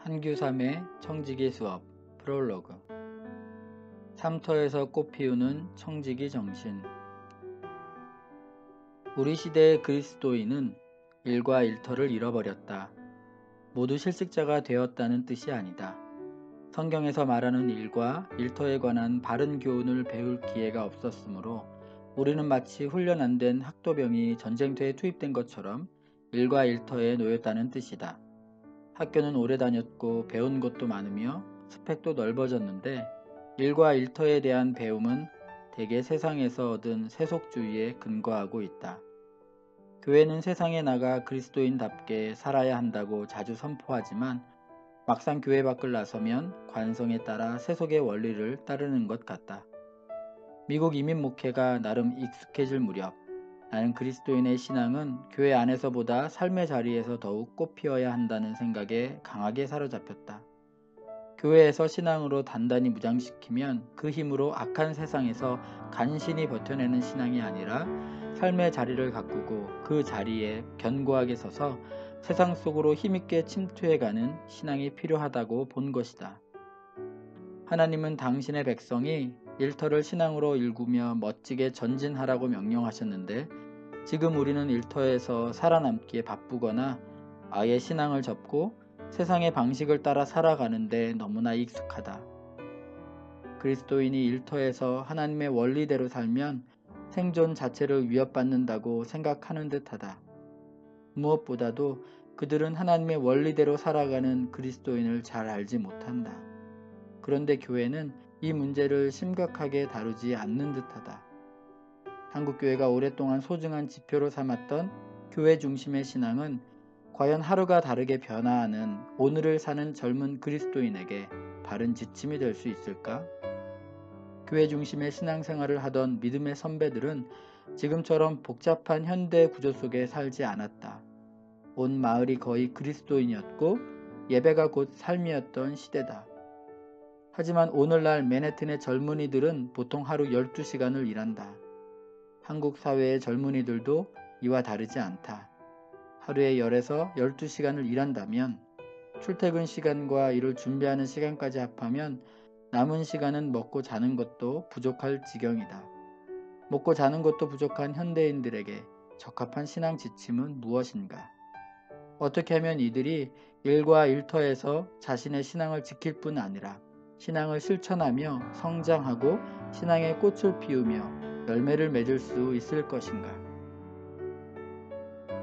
한규삼의 청지기 수업 프롤로그. 삼터에서 꽃피우는 청지기 정신. 우리 시대의 그리스도인은 일과 일터를 잃어버렸다. 모두 실직자가 되었다는 뜻이 아니다. 성경에서 말하는 일과 일터에 관한 바른 교훈을 배울 기회가 없었으므로 우리는 마치 훈련 안 된 학도병이 전쟁터에 투입된 것처럼 일과 일터에 놓였다는 뜻이다. 학교는 오래 다녔고 배운 것도 많으며 스펙도 넓어졌는데 일과 일터에 대한 배움은 대개 세상에서 얻은 세속주의에 근거하고 있다. 교회는 세상에 나가 그리스도인답게 살아야 한다고 자주 선포하지만 막상 교회 밖을 나서면 관성에 따라 세속의 원리를 따르는 것 같다. 미국 이민 목회가 나름 익숙해질 무렵 나는 그리스도인의 신앙은 교회 안에서보다 삶의 자리에서 더욱 꽃피어야 한다는 생각에 강하게 사로잡혔다. 교회에서 신앙으로 단단히 무장시키면 그 힘으로 악한 세상에서 간신히 버텨내는 신앙이 아니라 삶의 자리를 가꾸고 그 자리에 견고하게 서서 세상 속으로 힘있게 침투해가는 신앙이 필요하다고 본 것이다. 하나님은 당신의 백성이 일터를 신앙으로 일구며 멋지게 전진하라고 명령하셨는데 지금 우리는 일터에서 살아남기에 바쁘거나 아예 신앙을 접고 세상의 방식을 따라 살아가는데 너무나 익숙하다. 그리스도인이 일터에서 하나님의 원리대로 살면 생존 자체를 위협받는다고 생각하는 듯하다. 무엇보다도 그들은 하나님의 원리대로 살아가는 그리스도인을 잘 알지 못한다. 그런데 교회는 이 문제를 심각하게 다루지 않는 듯하다. 한국교회가 오랫동안 소중한 지표로 삼았던 교회 중심의 신앙은 과연 하루가 다르게 변화하는 오늘을 사는 젊은 그리스도인에게 바른 지침이 될 수 있을까? 교회 중심의 신앙생활을 하던 믿음의 선배들은 지금처럼 복잡한 현대 구조 속에 살지 않았다. 온 마을이 거의 그리스도인이었고 예배가 곧 삶이었던 시대다. 하지만 오늘날 맨해튼의 젊은이들은 보통 하루 12시간을 일한다. 한국 사회의 젊은이들도 이와 다르지 않다. 하루에 10에서 12시간을 일한다면 출퇴근 시간과 일을 준비하는 시간까지 합하면 남은 시간은 먹고 자는 것도 부족할 지경이다. 먹고 자는 것도 부족한 현대인들에게 적합한 신앙 지침은 무엇인가? 어떻게 하면 이들이 일과 일터에서 자신의 신앙을 지킬 뿐 아니라 신앙을 실천하며 성장하고 신앙의 꽃을 피우며 열매를 맺을 수 있을 것인가?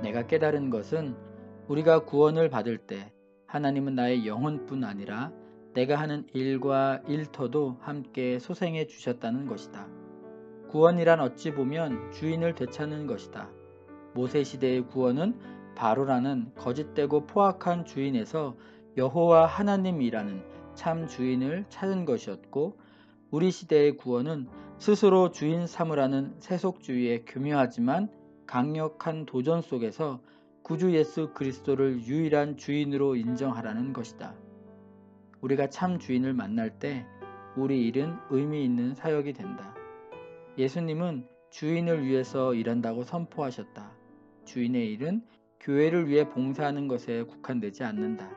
내가 깨달은 것은 우리가 구원을 받을 때 하나님은 나의 영혼뿐 아니라 내가 하는 일과 일터도 함께 소생해 주셨다는 것이다. 구원이란 어찌 보면 주인을 되찾는 것이다. 모세 시대의 구원은 바로라는 거짓되고 포악한 주인에서 여호와 하나님이라는 참 주인을 찾은 것이었고 우리 시대의 구원은 스스로 주인 삼으라는 세속주의의 교묘하지만 강력한 도전 속에서 구주 예수 그리스도를 유일한 주인으로 인정하라는 것이다. 우리가 참 주인을 만날 때 우리 일은 의미 있는 사역이 된다. 예수님은 주인을 위해서 일한다고 선포하셨다. 주인의 일은 교회를 위해 봉사하는 것에 국한되지 않는다.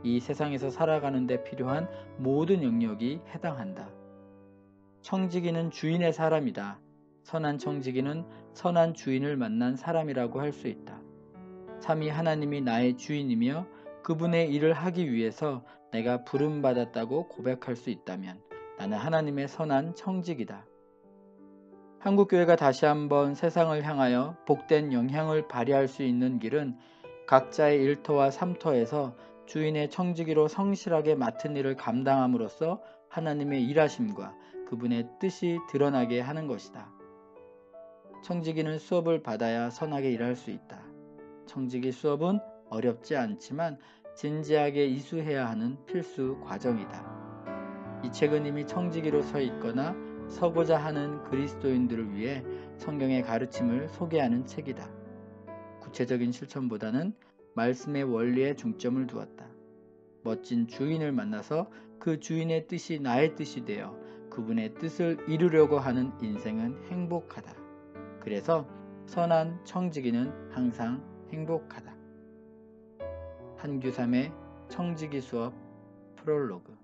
이 세상에서 살아가는 데 필요한 모든 영역이 해당한다. 청지기는 주인의 사람이다. 선한 청지기는 선한 주인을 만난 사람이라고 할 수 있다. 삼위 하나님이 나의 주인이며 그분의 일을 하기 위해서 내가 부름받았다고 고백할 수 있다면 나는 하나님의 선한 청지기다. 한국교회가 다시 한번 세상을 향하여 복된 영향을 발휘할 수 있는 길은 각자의 일터와 삼터에서 주인의 청지기로 성실하게 맡은 일을 감당함으로써 하나님의 일하심과 그분의 뜻이 드러나게 하는 것이다. 청지기는 수업을 받아야 선하게 일할 수 있다. 청지기 수업은 어렵지 않지만 진지하게 이수해야 하는 필수 과정이다. 이 책은 이미 청지기로 서 있거나 서고자 하는 그리스도인들을 위해 성경의 가르침을 소개하는 책이다. 구체적인 실천보다는 말씀의 원리에 중점을 두었다. 멋진 주인을 만나서 그 주인의 뜻이 나의 뜻이 되어 그분의 뜻을 이루려고 하는 인생은 행복하다. 그래서 선한 청지기는 항상 행복하다. 한규삼의 청지기 수업 프롤로그